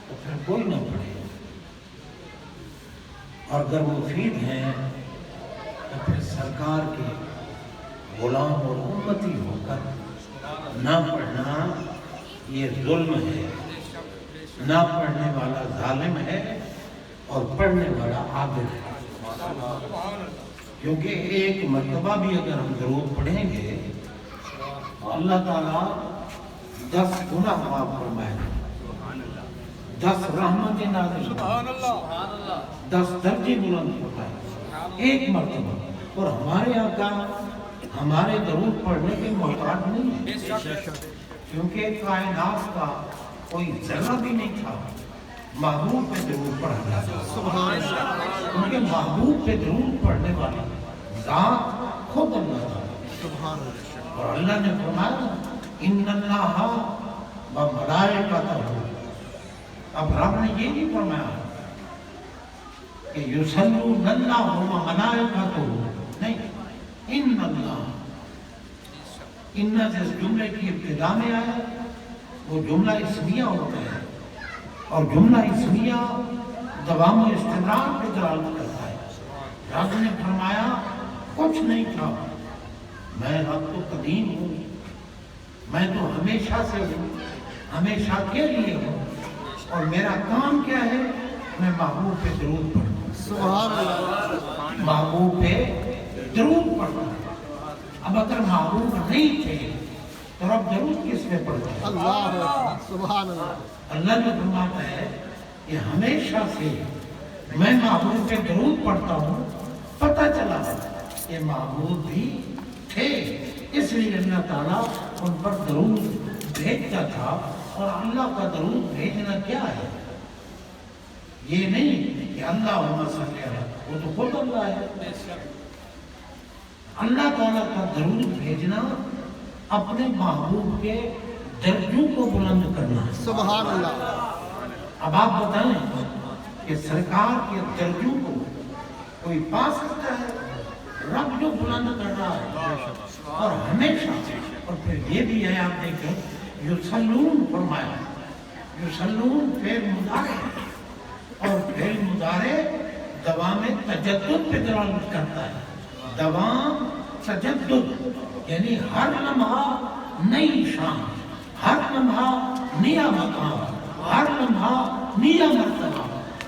تو پھر کوئی نہ پڑھے، اور اگر مفید ہیں تو پھر سرکار کے غلام اور امتی ہو کر نہ پڑھنا یہ ظلم ہے، نہ پڑھنے والا ظالم ہے اور پڑھنے والا عادل ہے۔ کیونکہ ایک مرتبہ بھی اگر ہم درود پڑھیں گے تو اللہ تعالیٰ 10 گناہ معاف فرمائے گا، 10 رحمتیں نازل فرمائے گا، 10 درجے بلند فرمائے گا ایک مرتبہ۔ اور ہمارے آقا ہمارے درود پڑھنے کے محتاج نہیں ہے، کیونکہ کائنات کا کوئی ذرہ بھی نہیں تھا محبوب پہ درود پڑھا جاتا، کیونکہ محبوب پہ درود پڑھنے والی ذات خود اللہ تعالیٰ، اور اللہ نے فرمایا ان اللہ و ملائکتہ، اب رب نے یہ نہیں فرمایا کہ یصلون اللہ و ملائکتہ، نہیں، ان اللہ، ان جس جملے کی ابتدا میں آیا وہ جملہ اسمیہ ہوتا ہے، اور جملہ اسمیہ دوام و استمرار پہ دلالت کرتا ہے۔ رب نے فرمایا کچھ نہیں تھا، میں رب تو قدیم ہوں، میں تو ہمیشہ سے ہوں، ہمیشہ کے لیے ہوں، اور میرا کام کیا ہے؟ میں محبوب پہ درود پڑھتا ہوں، سبحان اللہ، محبوب پہ درود پڑھتا ہوں۔ اب اگر محبوب نہیں تھے تو رب درود کس پہ پڑھتا ہے؟ اللہ، سبحان اللہ۔ اللہ نے فرماتا ہے کہ ہمیشہ سے میں محبوب پہ درود پڑھتا ہوں، پتہ چلا کہ محبوب بھی تھے، اس لیے اللہ تعالیٰ ان پر درود بھیجتا تھا۔ اور اللہ کا درود بھیجنا کیا ہے؟ یہ نہیں کہ اللہم صلی علیہ، وہ تو خود اللہ ہے۔ اللہ تعالیٰ کا درود بھیجنا اپنے محبوب کے درجوں کو بلند کرنا، سبحان اللہ۔ اب آپ بتائیں کہ سرکار کے درجوں کو کوئی پا سکتا ہے؟ رب جو بلند کر رہا ہے، اور ہمیشہ۔ اور پھر یہ بھی ہے، آپ دیکھیں یصلون فرمایا، یصلون فعل مضارع، اور فعل مضارع دوام تجدد پہ دلالت کرتا ہے، دوام تجدد، یعنی ہر لمحہ نئی شان، ہر لمحہ نیا مقام، ہر لمحہ نیا مرتبہ۔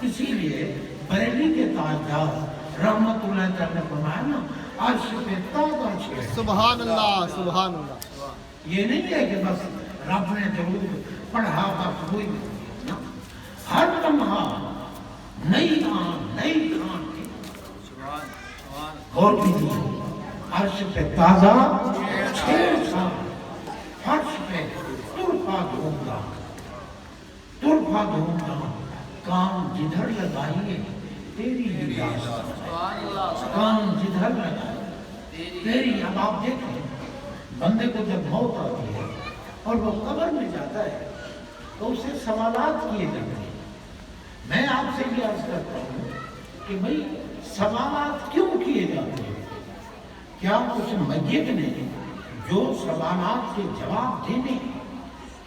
اسی لیے بریلی کے تاجدار رحمت اللہ تعالیٰ نے فرمایا نا، عرش پہ تازہ چھیڑ، سبحان اللہ، سبحان اللہ۔ یہ نہیں ہے کہ بس رب نے درود پڑھا بس ہوئی نا، ہر لمحہ نئی آن، نئی خان کی غور کیجیے، عرش پہ تازہ چھیڑ چھاڑ، فرش پہ طرفہ دھوم دھام، طرفہ دھوم دھام، کام جدھر لگائیے تیری ہی داستان، کام جدھر لگائیے تیری۔ اب آپ دیکھیں بندے کو جب موت آتی ہے اور وہ قبر میں جاتا ہے تو اسے سوالات کیے جاتے ہیں۔ میں آپ سے یہ عرض کرتا ہوں کہ بھئی سوالات کیوں کیے جاتے ہیں؟ کیا اس میت نے جو سوالات کے جواب دینے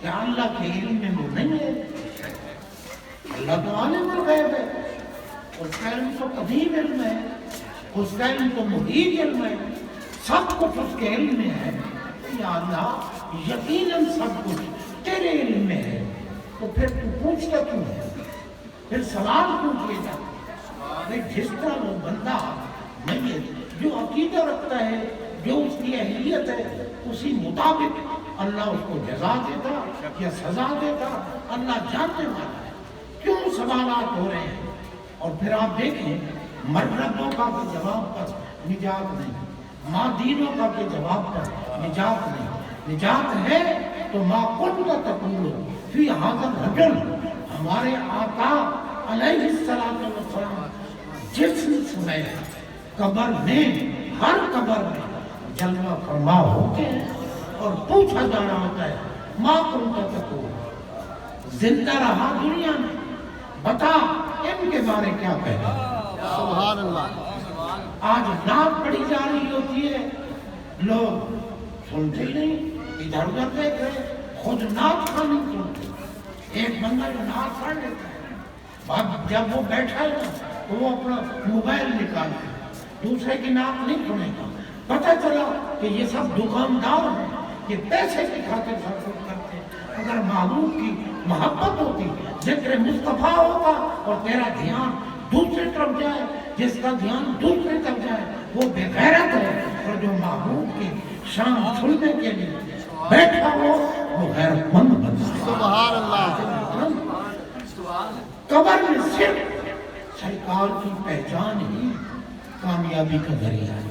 کیا اللہ کے علم میں وہ نہیں ہے؟ اللہ تو عالم الغیب ہے، اس کا علم تو قدیم علم ہے، اس کا علم تو محیط علم ہے، سب کچھ اس کے علم میں ہے۔ یا اللہ یقیناً سب کچھ تیرے علم میں ہے، تو پھر تو پوچھتا کیوں ہے؟ پھر سوال کیوں کیے جاتے ہیں؟ جس طرح وہ بندہ میت جو عقیدہ رکھتا ہے، جو اس کی اہلیت ہے، اسی مطابق اللہ اس کو جزا دیتا یا سزا دیتا، اللہ جاننے والا ہے۔ کیوں سوالات ہو رہے ہیں؟ اور پھر آپ دیکھیں مرتبوں کا کہ جواب پر نجات نہیں، ماں دینوں کا کہ جواب پر نجات نہیں۔ نجات ہے تو ما کنت تقول فی ھذا الرجل، ہمارے آقا علیہ السلام جس سمے قبر میں، ہر قبر میں جلوہ فرما ہوتے ہیں اور پوچھا جا رہا ہوتا ہے ما کنت تقول، زندہ رہا دنیا میں، بتا ان کے بارے کیا کہنا۔ سبحان اللہ۔ آج نعت پڑھی جا رہی ہوتی ہے، لوگ سنتے ہی نہیں، ادھر ادھر دیکھ رہے، خود نعت خوانی سنتے، ایک بندہ جو ناک پڑھ لیتا ہے، جب وہ بیٹھا ہے نا تو وہ اپنا موبائل نکال کے دوسرے کی ناک نہیں سنے گا. پتہ چلا کہ یہ سب دکاندار ہیں، یہ پیسے کی خاطر سب کچھ کرتے ہیں. اگر محبوب کی محبت ہوتی، ذکر مصطفیٰ ہوتا اور تیرا دھیان دوسری طرف جائے، جس کا دھیان دوسری طرف جائے وہ بے غیرت ہے. اور جو محبوب کی شان سننے کے لیے بیٹھا ہو وہ غیرت مند بنتا ہے. سبحان اللہ. قبر میں صرف سرکار کی پہچان ہی کامیابی کا ذریعہ ہے،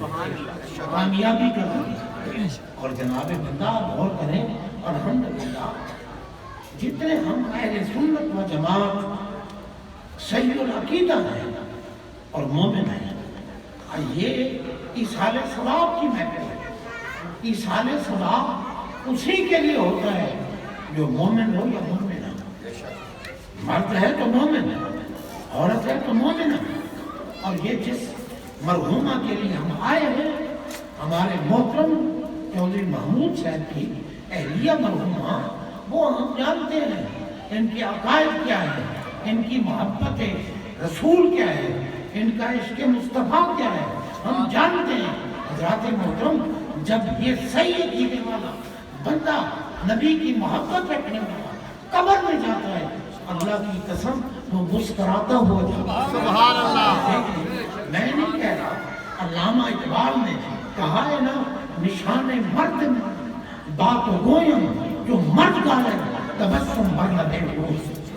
کامیابی کا ذریعہ. اور جناب بندہ غور کریں، الحمدللہ جتنے ہم اہل سنت و جماعت صحیح العقیدہ ہیں اور مومن ہیں، یہ ایصال ثواب کی محفل ہے. ایصال ثواب اسی کے لیے ہوتا ہے جو مومن ہو یا مومن ہو. مرد ہے تو مومن ہے، عورت ہے تو مومن ہے. اور یہ جس مرحومہ کے لیے ہم آئے ہیں، ہمارے محترم چودھری محمود صاحب کی اہلیہ مرحومہ، وہ ہم جانتے ہیں ان کے عقائد کیا ہے، ان کی محبت رسول کیا ہے، ان کا عشق مصطفیٰ کیا ہے، ہم جانتے ہیں. حضرات محترم، جب یہ صحیح جینے والا بندہ نبی کی محبت رکھنے والا قبر میں جاتا ہے، اللہ کی قسم وہ مسکراتا ہوا جاتا ہے. سبحان اللہ. میں نہیں کہہ رہا، علامہ اقبال نے کہا ہے نا، نشان مرد بات و گویم جو مرد گالے تبسم بر لبے گوشت.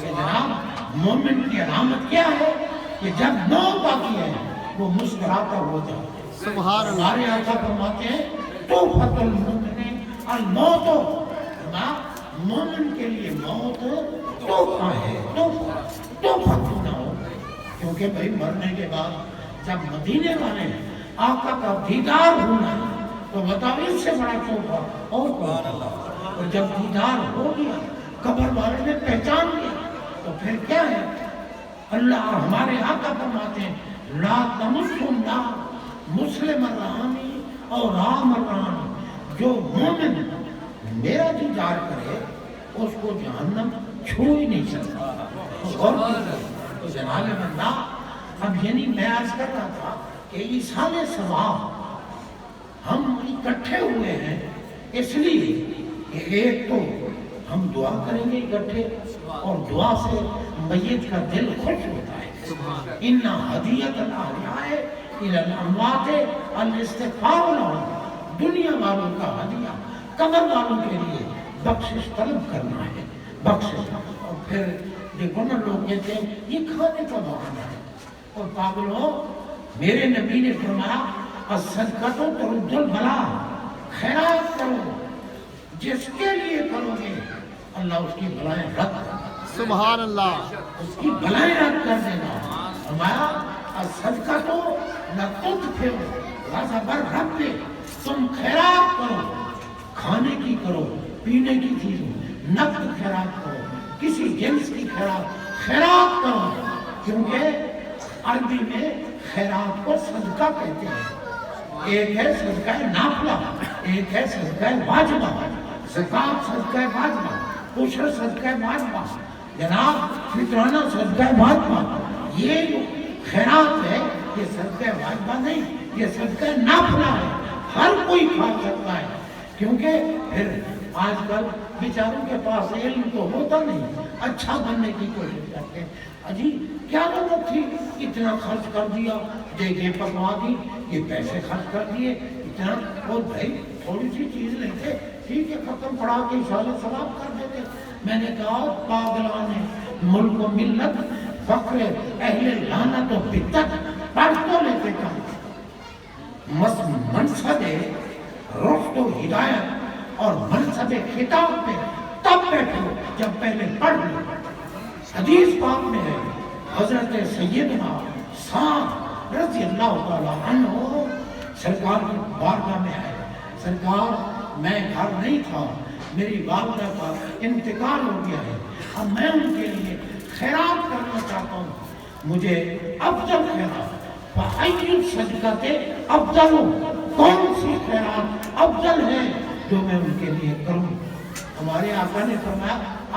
جناب مومن کی علامت کیا ہے کہ جب موت آتی ہے وہ مسکراتا ہوا جاتا ہے. سبحان اللہ. ہمارے آقا فرماتے ہیں تحفۃ المؤمن الموت. مومن کے لیے موت تحفہ ہے، تحفہ کیوں نہ ہو؟ کیونکہ بھائی مرنے کے بعد جب مدینے والے آقا کا دیدار ہونا ہے تو بتاؤ اس سے بڑا تحفہ اور کون؟ اور جب دیدار ہو گیا، قبر والے نے پہچان لیا، تو پھر کیا ہے؟ اللہ اور ہمارے آقا فرماتے ہیں لا تمسوا النار مسلم الرحمی اور رام الرحمی. جو مومن میرا دیدار کرے اس کو جہنم چھو ہی نہیں سکتا. اور جناب بندہ، اب یعنی میں عرض کر رہا تھا کہ ایصال ثواب ہم اکٹھے ہوئے ہیں اس لیے کہ ایک تو ہم دعا کریں گے اکٹھے، اور دعا سے میت کا دل خوش ہوتا ہے. ان ہدیت الاحیاء الی الاموات الاستغفار لهم. دنیا والوں کا ہدیہ قبر والوں کے لیے بخشش طلب کرنا ہے، بخشش. اور پھر دیکھو نا، لوگ کہتے ہیں یہ کھانے کا بہانہ ہے. اور پاگلوں، میرے نبی نے فرمایا الصدقۃ ترد البلا. خیرات کرو، جس کے لیے کرو گے اللہ اس کی بلائیں رد کر دے. سبحان اللہ. اس کی بلائیں رد کر دے گا. فرمایا الصدقۃ لا تطفئ غضب الرب. تم خیرات کرو، کھانے کی کرو، پینے کی چیزوں، نقد خیرات کرو، کسی جنس کی خیرات کرو. کیونکہ عربی میں خیرات کو صدقہ کہتے ہیں. ایک ہے صدقہ نافلہ، ایک ہے صدقہ واجبہ. زکوٰۃ صدقہ واجبہ، عشر صدقہ واجبہ، جناب فطرانہ صدقہ واجبہ. یہ جو خیرات ہے یہ صدقہ واجبہ نہیں، یہ صدقہ نافلہ ہے. ہر کوئی کھا سکتا ہے. کیونکہ پھر آج کل بیچاروں کے پاس علم تو ہوتا نہیں، اچھا بننے کی کوشش کرتے ہیں. اجی کیا ضرورت تھی اتنا خرچ کر دیا، دیکھیں پکوا دی، یہ پیسے خرچ کر دیے اتنا. اور بھائی تھوڑی سی چیز لیتے، ٹھیک ہے، ختم پڑھا کے ایصال ثواب کر دیتے. میں نے کہا پاگلان ملک و ملت فقر اہل لعنت و بدعت پڑھ تو لیتے کم. منصب رشد و ہدایت اور منصب خطاب پہ تب بیٹھو جب پہلے پڑھ لو. حدیث پاک میں ہے حضرت سیدنا سعد رضی اللہ تعالیٰ عنہ سرکار کی بارگاہ میں آئے. سرکار میں گھر نہیں تھا، میری والدہ کا انتقال ہو گیا ہے، اب میں ان کے لیے خیرات کرنا چاہتا ہوں. مجھے افضل خیرات فَأَيُّ الصَّدْقَةِ أَفْضَلُ، کون سی خیرات افضل ہے جو میں ان کے لیے کروں. ہمارے آقا نے فرمایا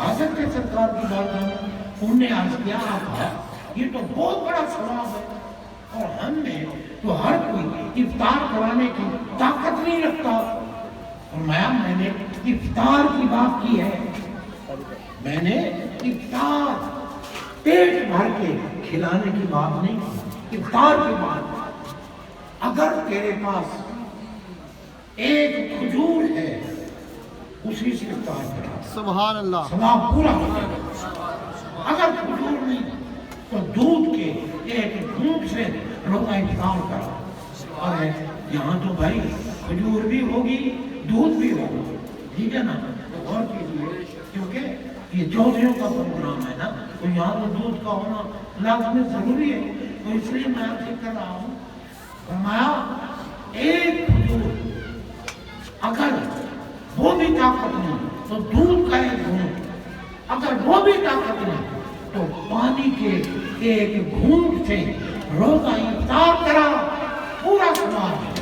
حاضر کے سرکار کی بات ہے، انہوں نے عرض کیا آقا یہ تو بہت بڑا ثواب ہے، اور ہم نے تو ہر کوئی افطار کرانے کی طاقت نہیں رکھتا۔ فرمایا میں نے افطار کی بات کی ہے، میں نے افطار پیٹ بھر کے کھلانے کی بات نہیں کی، افطار کی بات۔ اگر تیرے پاس ایک کھجور ہے اسی سے افطار کرا، سبحان اللہ، ثواب پورا ہو جائے گا۔ اگر کھجور نہیں تو دودھ کے ایک گھونٹ سے روزہ افطار کرا۔ اور یہاں تو بھائی کھجور بھی ہوگی دودھ بھی ہوگا، ٹھیک ہے نا؟ تو غور کیجیے کیونکہ یہ چودھریوں کا پروگرام ہے نا، تو یہاں تو دودھ کا ہونا لازمی ضروری ہے، تو اس لیے میں آپ سے کر رہا ہوں۔ فرمایا ایک کھجور اگر وہ بھی طاقت نہیں تو دودھ کا ایک گھونٹ، اگر وہ بھی طاقت نہیں تو پانی کے ایک گھونٹ سے روزہ افطار کرا، پورا ثواب،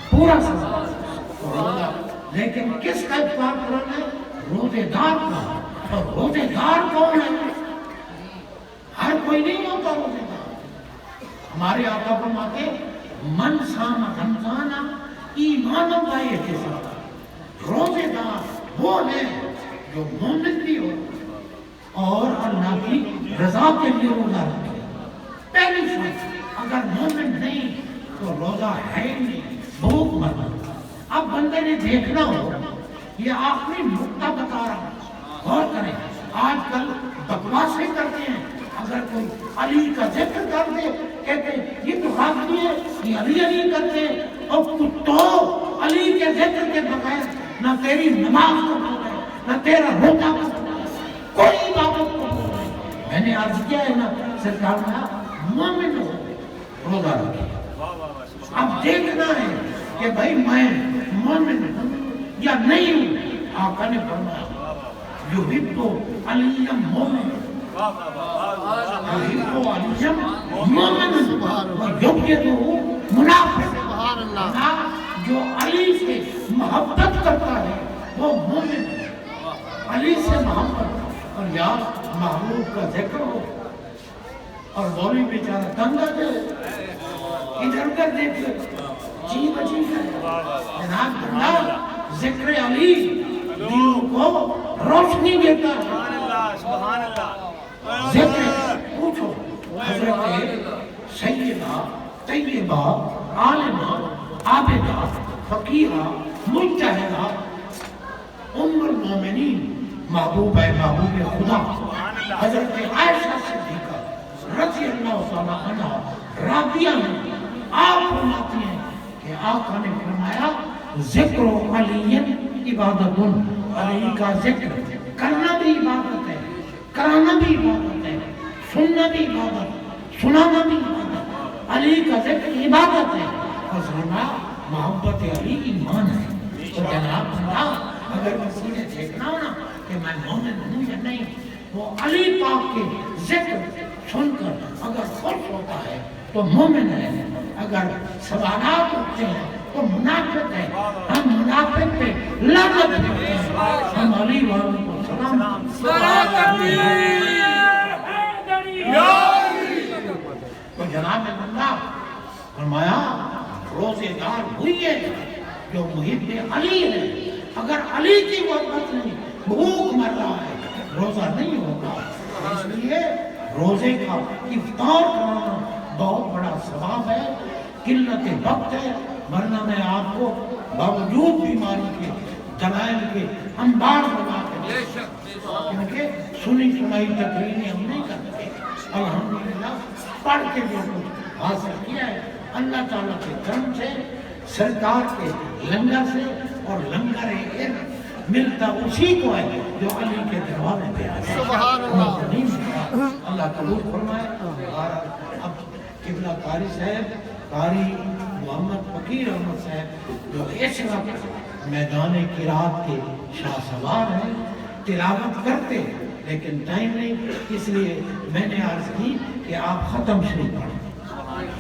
پورا ثواب۔ لیکن کس کا افطار کرانا ہے؟ روزے دار کا۔ اور روزے دار کون ہے؟ ہر کوئی نہیں ہوتا روزے دار۔ ہمارے آقا فرماتے من صام رمضان ایمان واحتسابا، روزے دار وہ ہے جو مومن بھی ہو اور اللہ کی رضا کے لیے روزہ رکھے۔ پہلی شرط، اگر مومن نہیں تو روزہ ہے ہی نہیں، بھوک مرنا۔ اب بندے نے دیکھنا ہو، یہ آخری نقطہ بتا رہا ہوں، غور کریں۔ آج کل بکواسیں کرتے ہیں، اگر کوئی علی کا ذکر کر دے کہتے ہیں یہ تو غافلی ہے، یہ علی علی کرتے ہیں، اور کتو علی کے ذکر کے بغیر نہ تیری نماز قبول ہے نہ تیرا روزہ قبول ہے، کوئی عبادت قبول نہیں۔ میں نے عرض کیا ہے نا، سرکار نے مومن ہو روزہ رکھے۔ اب دیکھنا ہے کہ بھائی میں مومن ہوں یا نہیں ہوں۔ آقا نے فرمایا یحب علی مومن، یحب علی مومن ویبغض منافق۔ سبحان اللہ، جو علی سے محبت کرتا ہے وہ مومن ہے۔ علی سے محبت، اور یا محبوب کا ذکر ہو اور مولوی بیچارہ تنگ آ جائے، ادھر ادھر دیکھے جی بجی کرے، جناب بندہ ذکر علی دلوں کو روشنی دیتا ہے۔ سبحان اللہ، ذکر پوچھو حضرت سیدہ طیبہ عالمہ عابدہ فقیہہ مجتہدہ ام المومنین محبوبہ محبوب خدا حضرت عائشہ صدیقہ رضی اللہ تعالیٰ عنہ راضیہ نے آپ فرماتی ہیں کہ آقا نے فرمایا ذکر علی عبادت، علی کا ذکر کرنا بھی عبادت ہے، کرانا بھی عبادت ہے، سننا بھی عبادت، سنانا بھی عبادت۔ علی کا ذکر عبادت ہے، اور فرمایا محبت علی ایمان ہے۔ تو جناب اللہ اگر کسی نے دیکھنا ہو نا کہ میں مومن ہوں یا نہیں، وہ علی پاک کے ذکر سن کر اگر خوش ہوتا ہے تو مومن ہے، اگر سوالات اٹھتے ہیں تو منافق ہے۔ ہم منافق پہ لعنت کرتے ہیں، ہم علی والوں کو سلام۔ تو جناب اللہ فرمایا روزے دار ہوئی ہے جو محب علی ہے۔ اگر علی کی محبت نہیں، بھوک مر رہا ہے، روزہ نہیں ہوگا۔ اس لیے روزے کا افطار کرانا بہت بڑا ثواب ہے۔ قلت وقت ہے، ورنہ میں آپ کو باوجود بیماری کے دلائل کے انبار بنا کے کیونکہ سنی سنائی تقریریں ہم نہیں کرتے، الحمدللہ پڑھ کے جو کچھ حاصل کیا ہے اللہ تعالیٰ کے کرم سے، سرکار کے لنگر سے، اور لنگر علم ملتا اسی کو ہے جو علی کے دروازے پہ آئے۔ سبحان اللہ، اللہ قبول فرمائے۔ اور اب قبلہ قاری صاحب قاری محمد فقیر احمد صاحب جو اس وقت میدان قرات کے شاہ سوار ہیں، تلاوت کرتے لیکن ٹائم نہیں، اس لیے میں نے عرض کی کہ آپ ختم شریف پڑھیں۔